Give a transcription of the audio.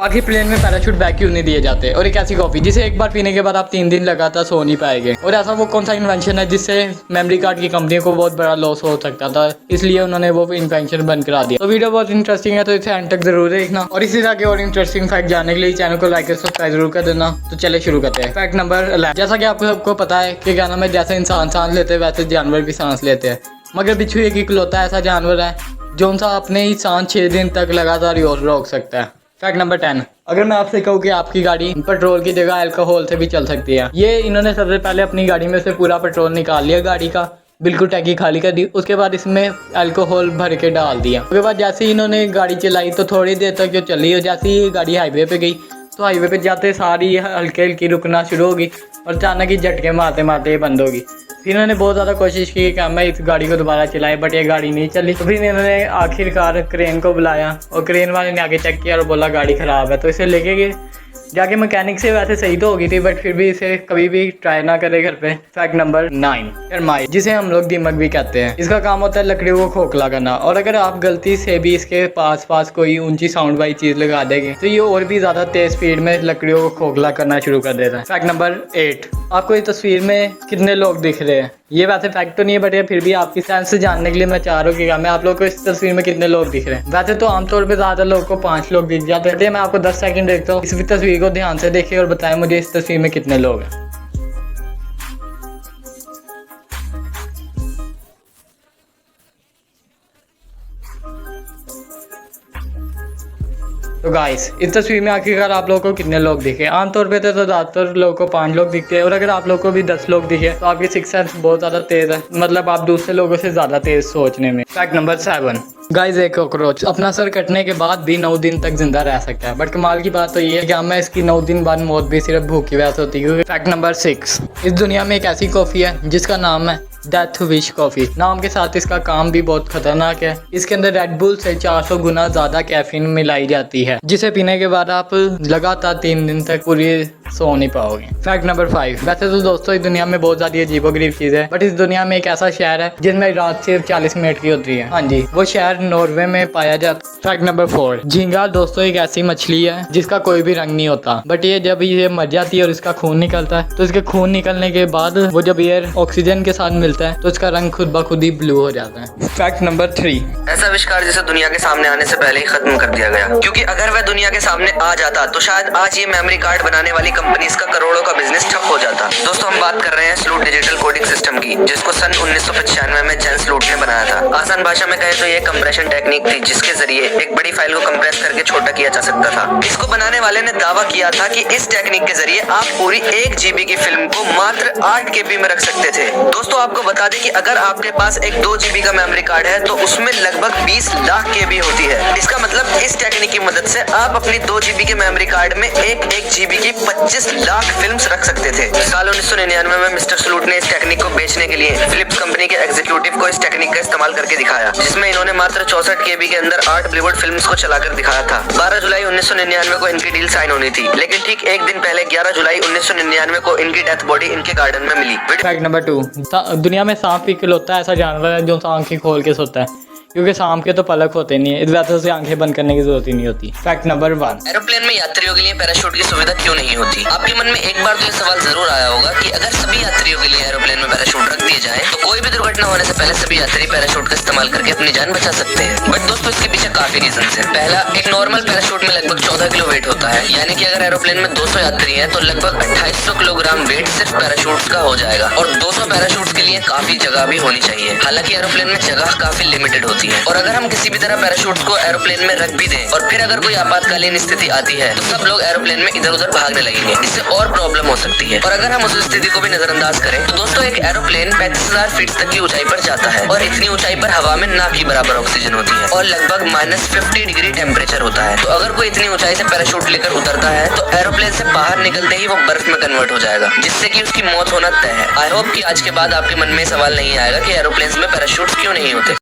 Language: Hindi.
बाकी प्लेन में पैराशूट बैग क्यों नहीं दिए जाते। और एक ऐसी कॉफ़ी जिसे एक बार पीने के बाद आप 3 दिन लगातार सो नहीं पाएंगे। और ऐसा वो कौन सा इन्वेंशन है जिससे मेमोरी कार्ड की कंपनी को बहुत बड़ा लॉस हो सकता था, इसलिए उन्होंने वो इन्वेंशन बंद करा दिया। तो वीडियो बहुत इंटरेस्टिंग है, तो इसे एंड तक जरूर देखना। और इसी तरह के और इंटरेस्टिंग फैक्ट जानने के लिए चैनल को लाइक और सब्सक्राइब जरूर कर देना। तो चले शुरू करते हैं। फैक्ट नंबर 11, जैसा कि आपको सबको पता है कि क्या नाम है, जैसे इंसान सांस लेते हैं वैसे जानवर भी सांस लेते हैं, मगर बिच्छू एक इकलौता ऐसा जानवर है जो उनसा अपने ही सांस 6 दिन तक लगातार रोक सकता है। फैक्ट नंबर 10, अगर मैं आपसे कहूँ कि आपकी गाड़ी पेट्रोल की जगह अल्कोहल से भी चल सकती है। ये इन्होंने सबसे पहले अपनी गाड़ी में से पूरा पेट्रोल निकाल लिया, गाड़ी का बिल्कुल टैंकी खाली कर दी, उसके बाद इसमें अल्कोहल भर के डाल दिया। उसके बाद जैसे ही इन्होंने गाड़ी चलाई तो थोड़ी देर तक जो चली, और जैसे ही गाड़ी हाईवे पे गई तो हाईवे पे जाते सारी हल्की हल्की रुकना शुरू होगी और अचानक ही झटके मारते मारते ये बंद होगी। फिर इन्होंने बहुत ज़्यादा कोशिश की कि मैं इस गाड़ी को दोबारा चलाए, बट ये गाड़ी नहीं चली। तो फिर इन्होंने आखिरकार क्रेन को बुलाया और क्रेन वाले ने आगे चेक किया और बोला गाड़ी ख़राब है। तो इसे लेके गए जाके मैकेनिक से, वैसे सही तो होगी थी बट फिर भी इसे कभी भी ट्राई ना करे घर पे। फैक्ट नंबर 9, टर्माइट, जिसे हम लोग दीमक भी कहते हैं। इसका काम होता है लकड़ियों को खोखला करना, और अगर आप गलती से भी इसके पास कोई ऊंची साउंड वाली चीज़ लगा देंगे तो ये और भी ज़्यादा तेज स्पीड में लकड़ियों को खोखला करना शुरू कर देता है। फैक्ट नंबर 8, आपको इस तस्वीर में कितने लोग दिख रहे हैं। ये वैसे फैक्ट तो नहीं है बट ये फिर भी आपकी सेंस से जानने के लिए मैं चाह रहा हूँ कि मैं आप लोग को इस तस्वीर में कितने लोग दिख रहे हैं। वैसे तो आमतौर पे ज़्यादा लोगों को 5 लोग दिख जाते हैं। मैं आपको 10 सेकंड देखता हूँ, इस तस्वीर को ध्यान से देखिए और बताएं मुझे इस तस्वीर में कितने लोग हैं। तो गाइस, इस तस्वीर में आखिरकार आप लोगों को कितने लोग दिखे। आमतौर पे तो ज़्यादातर लोगों को 5 लोग दिखते हैं, और अगर आप लोगों को भी 10 लोग दिखे तो आपकी सिक्स सेंस बहुत ज़्यादा तेज़ है, मतलब आप दूसरे लोगों से ज़्यादा तेज़ सोचने में। फैक्ट नंबर 7, गाइस, एक कॉकरोच अपना सर कटने के बाद भी 9 दिन तक जिंदा रह सकता है, बट कमाल की बात तो ये है कि हमें इसकी 9 दिन बाद मौत भी सिर्फ भूख की वजह से होती है। फैक्ट नंबर 6, इस दुनिया में एक ऐसी कॉफ़ी है जिसका नाम है डेथ विश कॉफ़ी। नाम के साथ इसका काम भी बहुत खतरनाक है। इसके अंदर रेड बुल से 400 गुना ज़्यादा कैफीन मिलाई जाती है, जिसे पीने के बाद आप लगातार 3 दिन तक पूरी सो नहीं पाओगे। फैक्ट नंबर 5, वैसे तो दोस्तों इस दुनिया में बहुत ज़्यादा अजीबोगरीब चीज़ है, बट इस दुनिया में एक ऐसा शहर है जिसमें रात सिर्फ 40 मिनट की होती है। हाँ जी, वो शहर नॉर्वे में पाया जाता है। फैक्ट नंबर 4, झींगा दोस्तों एक ऐसी मछली है जिसका कोई भी रंग नहीं होता, बट ये जब ये मर जाती है और इसका खून निकलता है तो इसके खून निकलने के बाद वो जब एयर ऑक्सीजन के साथ मिलता है तो इसका रंग खुद ब खुद ही ब्लू हो जाता है। फैक्ट नंबर 3, ऐसा आविष्कार जिसे दुनिया के सामने आने से पहले ही खत्म कर दिया गया, क्योंकि अगर वह दुनिया के सामने आ जाता तो शायद आज ये मेमोरी कार्ड बनाने वाली कंपनी का करोड़ों का बिजनेस ठप हो जाता। दोस्तों, हम बात कर रहे हैं स्लूट डिजिटल कोडिंग सिस्टम की, जिसको सन 1995 में जेन स्लूट ने बनाया था। आसान भाषा में कहे तो ये कंप्रेशन टेक्निक थी जिसके जरिए एक बड़ी फाइल को कंप्रेस करके छोटा किया जा सकता था। इसको बनाने वाले ने दावा किया था कि इस टेक्निक के जरिए आप पूरी 1 GB की फिल्म को मात्र 8 KB में रख सकते थे। दोस्तों, आपको बता दें कि अगर आपके पास एक 2 GB का मेमोरी कार्ड है तो उसमें लगभग 20 लाख KB होती है। इसका मतलब इस टेक्निक की मदद से आप अपनी 2 GB के मेमोरी कार्ड में 1 GB की 25 लाख फिल्म्स रख सकते थे। साल 1999 में मिस्टर स्लूट ने इस टेक्निक को बेचने के लिए फिलिप्स कंपनी के एग्जीक्यूटिव को इस टेक्निक का इस्तेमाल करके दिखाया, जिसमें इन्होंने मात्र 64 KB के अंदर 8 बॉलीवुड फिल्म्स को चलाकर दिखाया था। 12 जुलाई 1999 को इनकी डील साइन होनी थी, लेकिन ठीक एक दिन पहले 11 जुलाई 1999 को इनकी डेथ बॉडी इनके गार्डन में मिली। फैक्ट नंबर 2, दुनिया में सांप इकलौता ऐसा जानवर है जो आंखें खोल के सोता है, क्योंकि सांप के तो पलक होते नहीं है, इस वजह से आंखें बंद करने की जरूरत ही नहीं होती। फैक्ट नंबर 1, एरोप्लेन में यात्रियों के लिए पैराशूट की सुविधा क्यों नहीं होती। आपके मन में एक बार तो ये सवाल जरूर आया होगा कि अगर सभी यात्रियों के लिए एरोप्लेन में पैराशूट रख दिए जाए तो कोई भी दुर्घटना होने से पहले सभी यात्री पैराशूट का इस्तेमाल करके अपनी जान बचा सकते हैं। बट दोस्तों, इसके पीछे काफी रीजन है। पहला, एक नॉर्मल पैराशूट में लगभग 14 किलो वेट होता है, यानी कि अगर एरोप्लेन में 200 यात्री हैं तो लगभग 2800 किलोग्राम वेट सिर्फ पैराशूट का हो जाएगा, और 200 पैराशूट के लिए काफी जगह भी होनी चाहिए। हालांकि एरोप्लेन में जगह काफी लिमिटेड होती है, और अगर हम किसी भी तरह पैराशूट को एरोप्लेन में रख भी दें और फिर अगर कोई आपातकालीन स्थिति आती है तो सब लोग एरोप्लेन में इधर उधर भागने लगेंगे, इससे और प्रॉब्लम हो सकती है। और अगर हम उस स्थिति को भी नजरअंदाज करें तो दोस्तों, एक एरोप्लेन 35,000 फीट तक की ऊंचाई पर जाता है, और इतनी ऊंचाई पर हवा में ना के बराबर ऑक्सीजन होती है और लगभग -50 डिग्री टेम्परेचर होता है। तो अगर कोई इतनी ऊंचाई से पैराशूट लेकर उतरता है तो एरोप्लेन से बाहर निकलते ही वो बर्फ में कन्वर्ट हो जाएगा, जिससे कि उसकी मौत होना तय है। आई होप कि आज के बाद आपके मन में सवाल नहीं आएगा कि एरोप्लेन में पैराशूट क्यों नहीं होते।